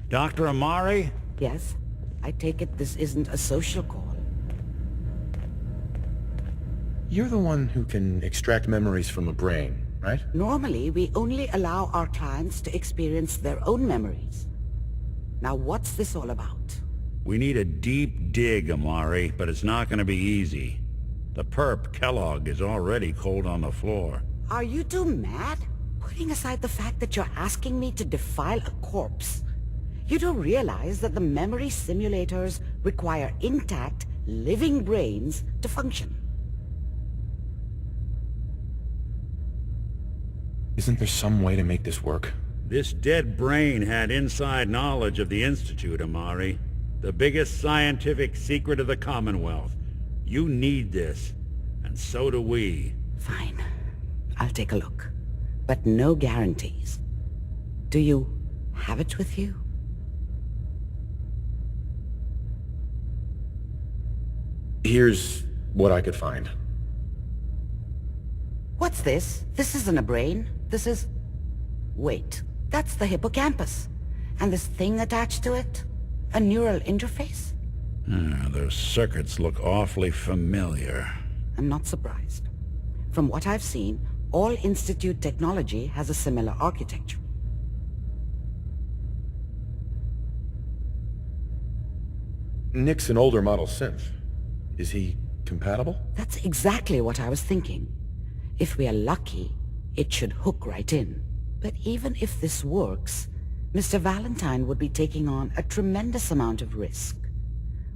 Dr. Amari? Yes? I take it this isn't a social call. You're the one who can extract memories from a brain, right? Normally, we only allow our clients to experience their own memories. Now, what's this all about? We need a deep dig, Amari, but it's not gonna be easy. The perp, Kellogg, is already cold on the floor. Are you two mad? Putting aside the fact that you're asking me to defile a corpse, you do realize that the memory simulators require intact, living brains to function. Isn't there some way to make this work? This dead brain had inside knowledge of the Institute, Amari. The biggest scientific secret of the Commonwealth. You need this, and so do we. Fine. I'll take a look. But no guarantees. Do you have it with you? Here's what I could find. What's this? This isn't a brain. This is... Wait, that's the hippocampus. And this thing attached to it? A neural interface? Those circuits look awfully familiar. I'm not surprised. From what I've seen, all Institute technology has a similar architecture. Nick's an older model synth. Is he compatible? That's exactly what I was thinking. If we are lucky, it should hook right in. But even if this works, Mr. Valentine would be taking on a tremendous amount of risk.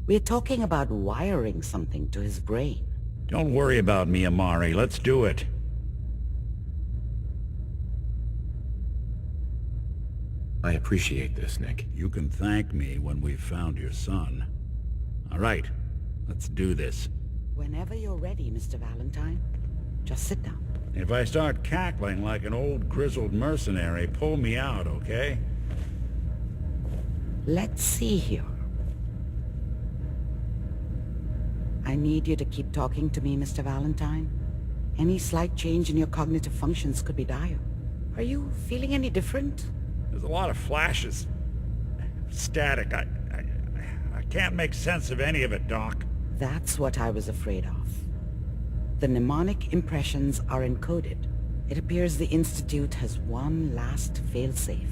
We're talking about wiring something to his brain. Don't worry about me, Amari. Let's do it. I appreciate this, Nick. You can thank me when we've found your son. All right, let's do this. Whenever you're ready, Mr. Valentine. Just sit down. If I start cackling like an old grizzled mercenary, pull me out, okay? Let's see here. I need you to keep talking to me, Mr. Valentine. Any slight change in your cognitive functions could be dire. Are you feeling any different? There's a lot of flashes. Static. I can't make sense of any of it, Doc. That's what I was afraid of. The mnemonic impressions are encoded. It appears the Institute has one last failsafe.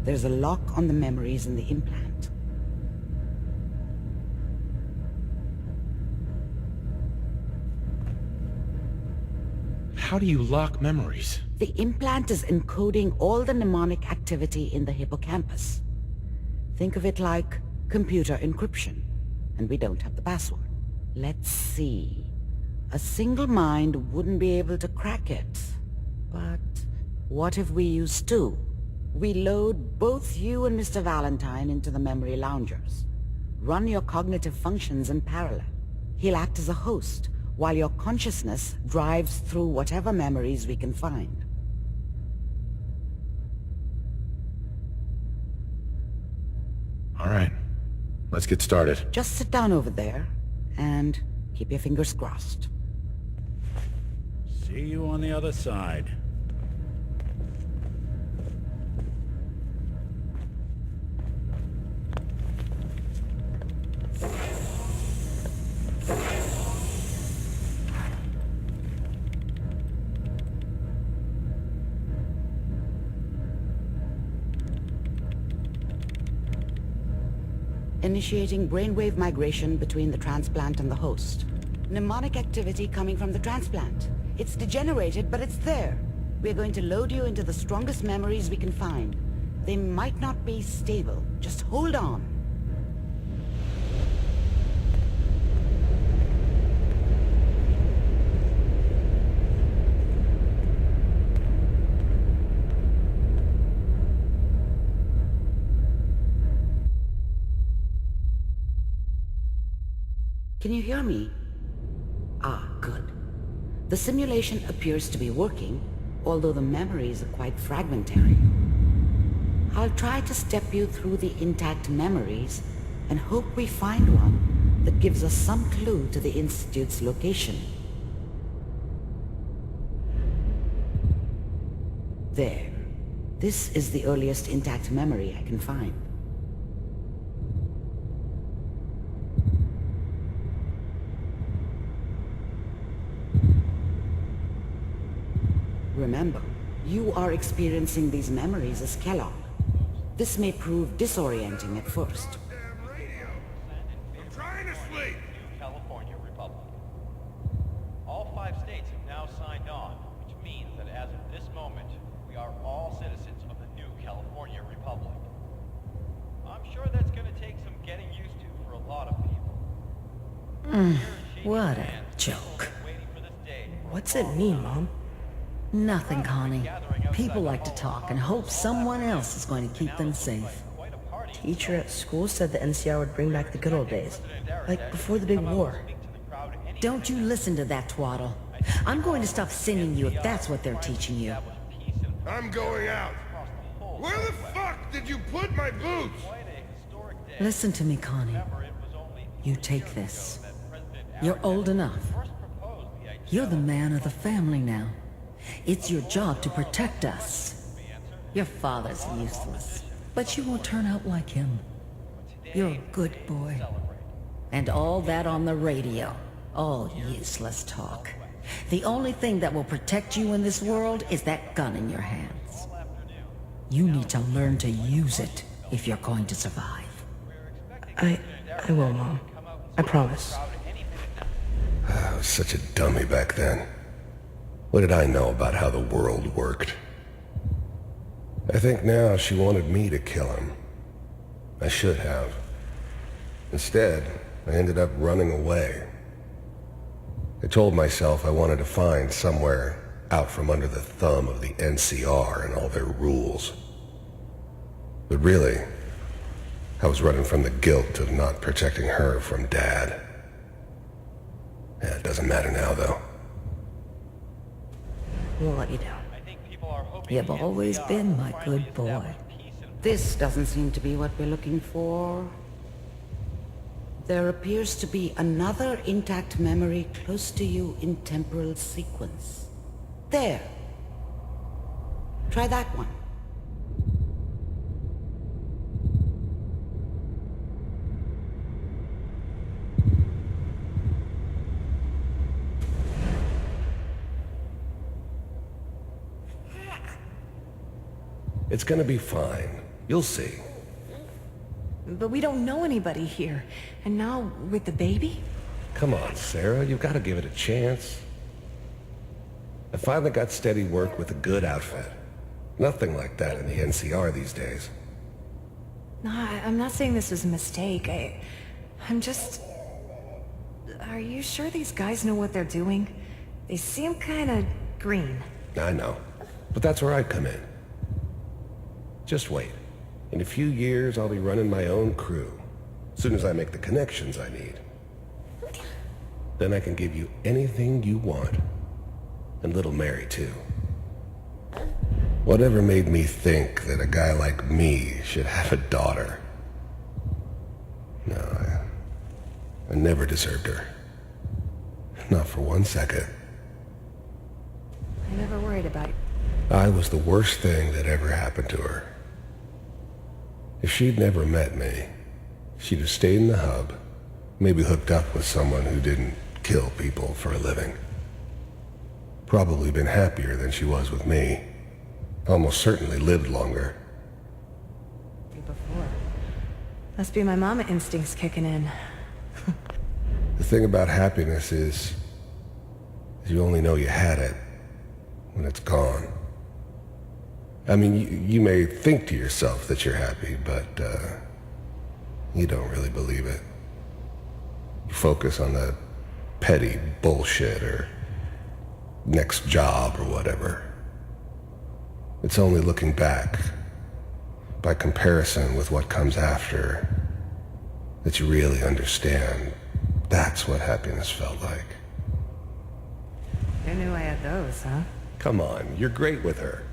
There's a lock on the memories in the implant. How do you lock memories? The implant is encoding all the mnemonic activity in the hippocampus. Think of it like computer encryption, and we don't have the password. Let's see. A single mind wouldn't be able to crack it. But what if we use two? We load both you and Mr. Valentine into the memory loungers. Run your cognitive functions in parallel. He'll act as a host, while your consciousness drives through whatever memories we can find. All right, let's get started. Just sit down over there, and keep your fingers crossed. See you on the other side. Initiating brainwave migration between the transplant and the host. Mnemonic activity coming from the transplant. It's degenerated, but it's there. We're going to load you into the strongest memories we can find. They might not be stable. Just hold on. Can you hear me? Ah, good. The simulation appears to be working, although the memories are quite fragmentary. I'll try to step you through the intact memories and hope we find one that gives us some clue to the Institute's location. There. This is the earliest intact memory I can find. Remember, you are experiencing these memories as Kellogg. This may prove disorienting at first. Damn radio! I'm trying to sleep! California Republic. All 5 states have now signed on, which means that as of this moment, we are all citizens of the new California Republic. I'm sure that's going to take some getting used to for a lot of people. What a joke. Waiting for this day for What's it mean, Mom? Nothing, Connie. People like to talk and hope someone else is going to keep them safe. quite a party. Teacher at school said the NCR would bring back the good old days. Like before the big war. Don't you listen to that twaddle. I'm going to stop singing you if that's what they're teaching you. I'm going out. Where the fuck did you put my boots? Listen to me, Connie. You take this. You're old enough. You're the man of the family now. It's your job to protect us. Your father's useless, but you won't turn out like him. You're a good boy. And all that on the radio. All useless talk. The only thing that will protect you in this world is that gun in your hands. You need to learn to use it if you're going to survive. I will, Mom. I promise. I was such a dummy back then. What did I know about how the world worked? I think now she wanted me to kill him. I should have. Instead, I ended up running away. I told myself I wanted to find somewhere out from under the thumb of the NCR and all their rules. But really, I was running from the guilt of not protecting her from Dad. Yeah, it doesn't matter now, though. Won't let you down. You've always been my good boy. This doesn't seem to be what we're looking for. There appears to be another intact memory close to you in temporal sequence. There. Try that one. It's gonna be fine. You'll see. But we don't know anybody here. And now, with the baby? Come on, Sarah, you've got to give it a chance. I finally got steady work with a good outfit. Nothing like that in the NCR these days. No, I'm not saying this was a mistake. I'm just... Are you sure these guys know what they're doing? They seem kinda green. I know, but that's where I come in. Just wait. In a few years, I'll be running my own crew. As soon as I make the connections I need. Then I can give you anything you want. And little Mary, too. Whatever made me think that a guy like me should have a daughter? No, I never deserved her. Not for 1 second. I never worried about you. I was the worst thing that ever happened to her. If she'd never met me, she'd have stayed in the hub, maybe hooked up with someone who didn't kill people for a living. Probably been happier than she was with me. Almost certainly lived longer. Before. Must be my mama instincts kicking in. The thing about happiness is you only know you had it when it's gone. I mean, you may think to yourself that you're happy, but you don't really believe it. You focus on the petty bullshit or next job or whatever. It's only looking back, by comparison with what comes after, that you really understand that's what happiness felt like. Who knew I had those, huh? Come on, you're great with her.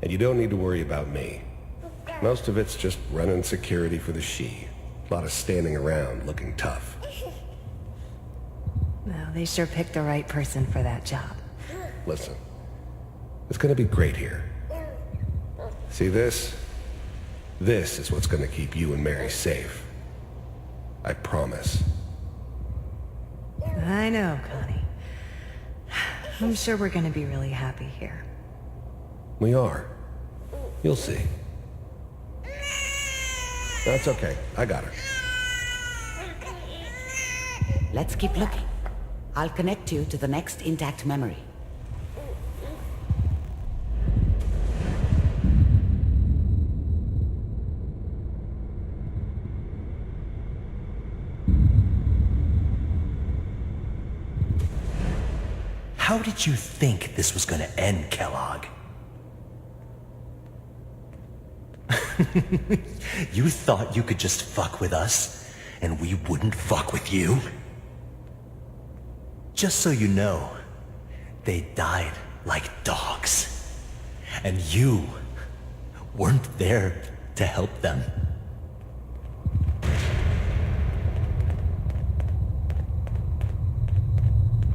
And you don't need to worry about me. Most of it's just running security for the she. A lot of standing around looking tough. Well, they sure picked the right person for that job. Listen, it's gonna be great here. See this? This is what's gonna keep you and Mary safe. I promise. I know, Connie. I'm sure we're gonna be really happy here. We are. You'll see. That's okay. I got her. Let's keep looking. I'll connect you to the next intact memory. How did you think this was gonna end, Kellogg? You thought you could just fuck with us, and we wouldn't fuck with you? Just so you know, they died like dogs. And you weren't there to help them.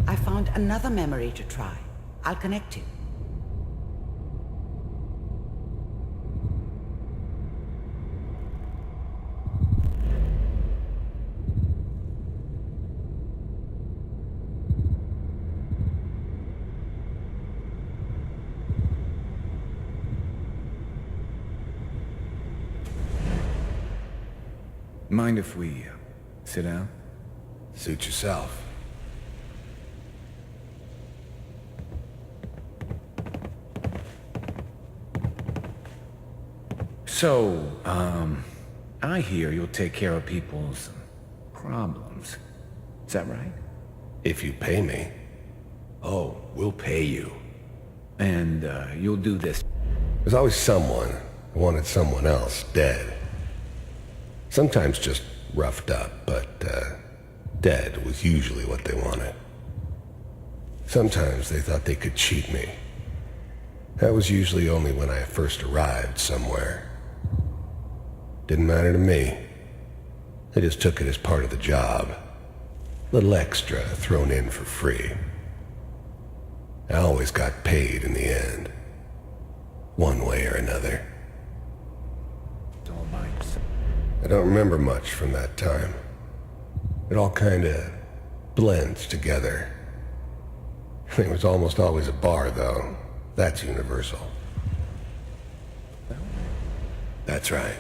I found another memory to try. I'll connect you. Mind if we sit down? Suit yourself. So, I hear you'll take care of people's problems. Is that right? If you pay me. Oh, we'll pay you. And, you'll do this. There's always someone who wanted someone else dead. Sometimes just roughed up, but, dead was usually what they wanted. Sometimes they thought they could cheat me. That was usually only when I first arrived somewhere. Didn't matter to me. They just took it as part of the job. Little extra thrown in for free. I always got paid in the end. One way or another. Don't mind yourself. I don't remember much from that time. It all kinda blends together. There was almost always a bar, though. That's universal. That's right.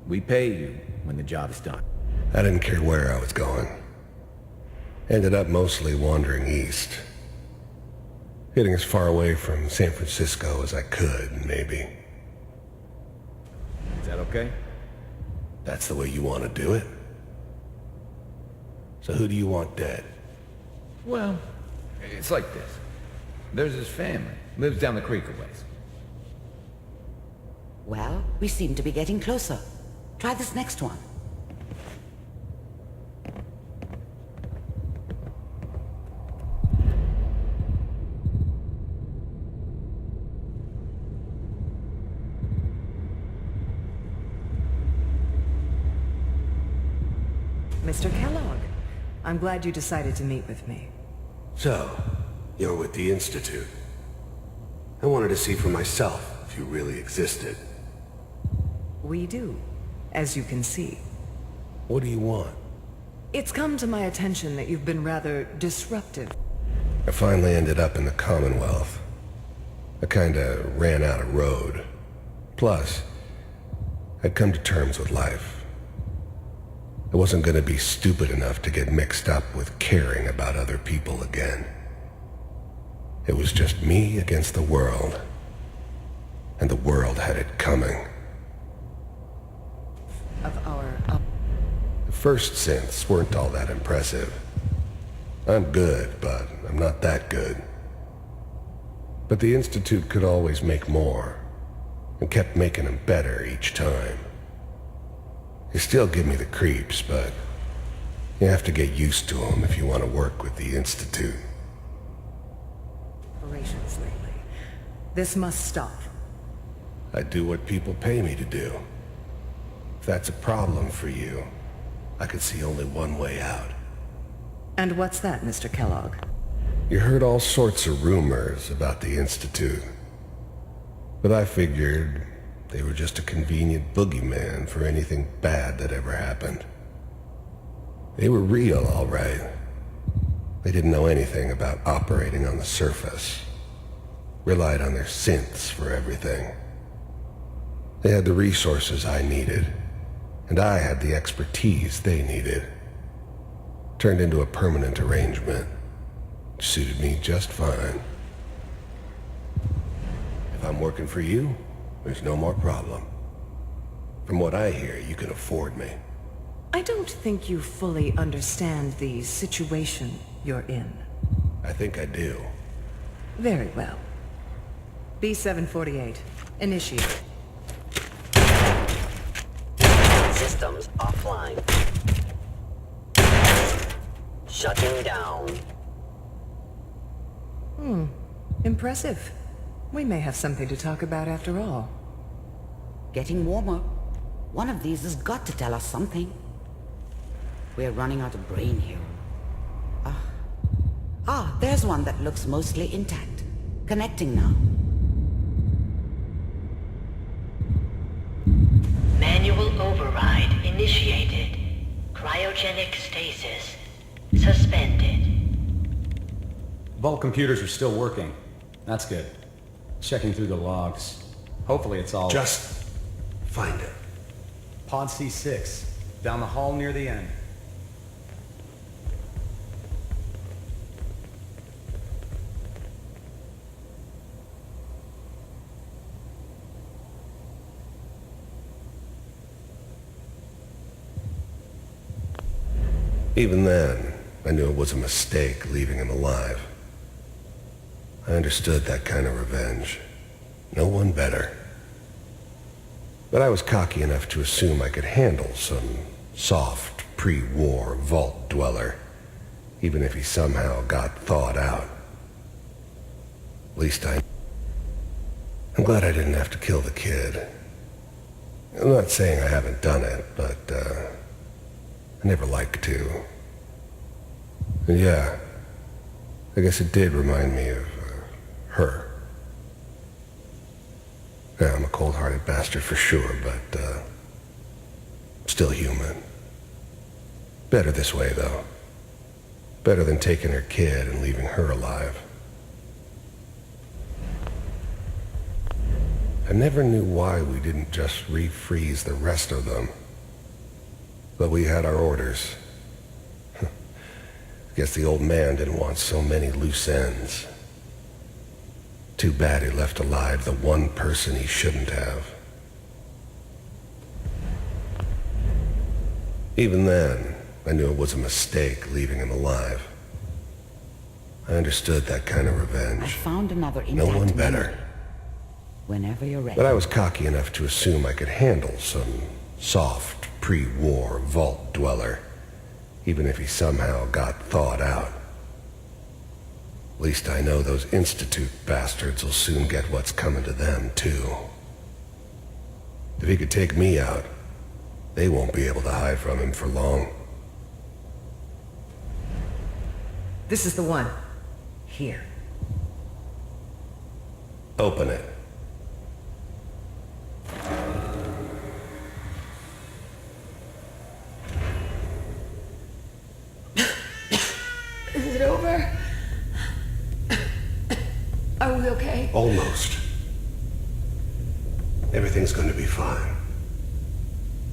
We pay you when the job is done. I didn't care where I was going. Ended up mostly wandering east. Getting as far away from San Francisco as I could, maybe. Is that okay? That's the way you want to do it? So who do you want dead? Well, it's like this. There's his family. Lives down the creek a ways. Well, we seem to be getting closer. Try this next one. Mr. Kellogg, I'm glad you decided to meet with me. So, you're with the Institute. I wanted to see for myself if you really existed. We do, as you can see. What do you want? It's come to my attention that you've been rather disruptive. I finally ended up in the Commonwealth. I kinda ran out of road. Plus, I'd come to terms with life. I wasn't gonna be stupid enough to get mixed up with caring about other people again. It was just me against the world. And the world had it coming. Of our... The first synths weren't all that impressive. I'm good, but I'm not that good. But the Institute could always make more, and kept making them better each time. They still give me the creeps, but you have to get used to them if you want to work with the Institute. operations lately. This must stop. I do what people pay me to do. If that's a problem for you, I could see only one way out. And what's that, Mr. Kellogg? You heard all sorts of rumors about the Institute. But I figured they were just a convenient boogeyman for anything bad that ever happened. They were real, all right. They didn't know anything about operating on the surface. Relied on their synths for everything. They had the resources I needed, and I had the expertise they needed. Turned into a permanent arrangement. Suited me just fine. If I'm working for you, there's no more problem. From what I hear, you can afford me. I don't think you fully understand the situation you're in. I think I do. Very well. B-748, initiate. Systems offline. Shutting down. Impressive. We may have something to talk about after all. Getting warmer. One of these has got to tell us something. We're running out of brain here. There's one that looks mostly intact. Connecting now. Manual override initiated. Cryogenic stasis suspended. Vault computers are still working. That's good. Checking through the logs. Hopefully it's all... Just find it. Pod C6. Down the hall near the end. Even then, I knew it was a mistake leaving him alive. I understood that kind of revenge. No one better. But I was cocky enough to assume I could handle some soft, pre-war vault dweller, even if he somehow got thawed out. At least I'm glad I didn't have to kill the kid. I'm not saying I haven't done it, but, I never liked to. And yeah, I guess it did remind me of her. Yeah, I'm a cold-hearted bastard for sure, but still human. Better this way, though. Better than taking her kid and leaving her alive. I never knew why we didn't just refreeze the rest of them. But we had our orders. Guess the old man didn't want so many loose ends. Too bad he left alive the one person he shouldn't have. Even then, I knew it was a mistake leaving him alive. I understood that kind of revenge. I found another intact No one memory. better. Whenever you're ready. But I was cocky enough to assume I could handle some soft, pre-war vault dweller, even if he somehow got thawed out. At least I know those Institute bastards will soon get what's coming to them, too. If he could take me out, they won't be able to hide from him for long. This is the one. Here. Open it. Is it over? Are we okay? Almost. Everything's going to be fine.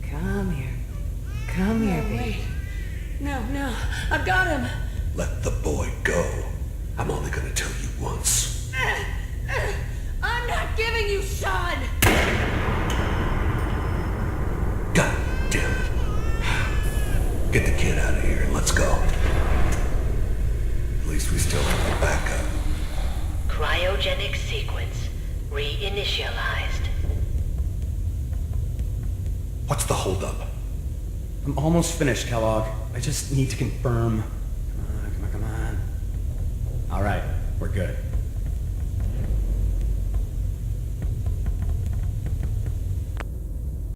Come here. Come here, baby. Wait. No. I've got him. Let the boy go. I'm only going to tell you once. I'm not giving you Sean! God damn it. Get the kid out of here and let's go. At least we still have a backup. Cryogenic sequence reinitialized. What's the holdup? I'm almost finished, Kellogg. I just need to confirm. Come on. All right, we're good.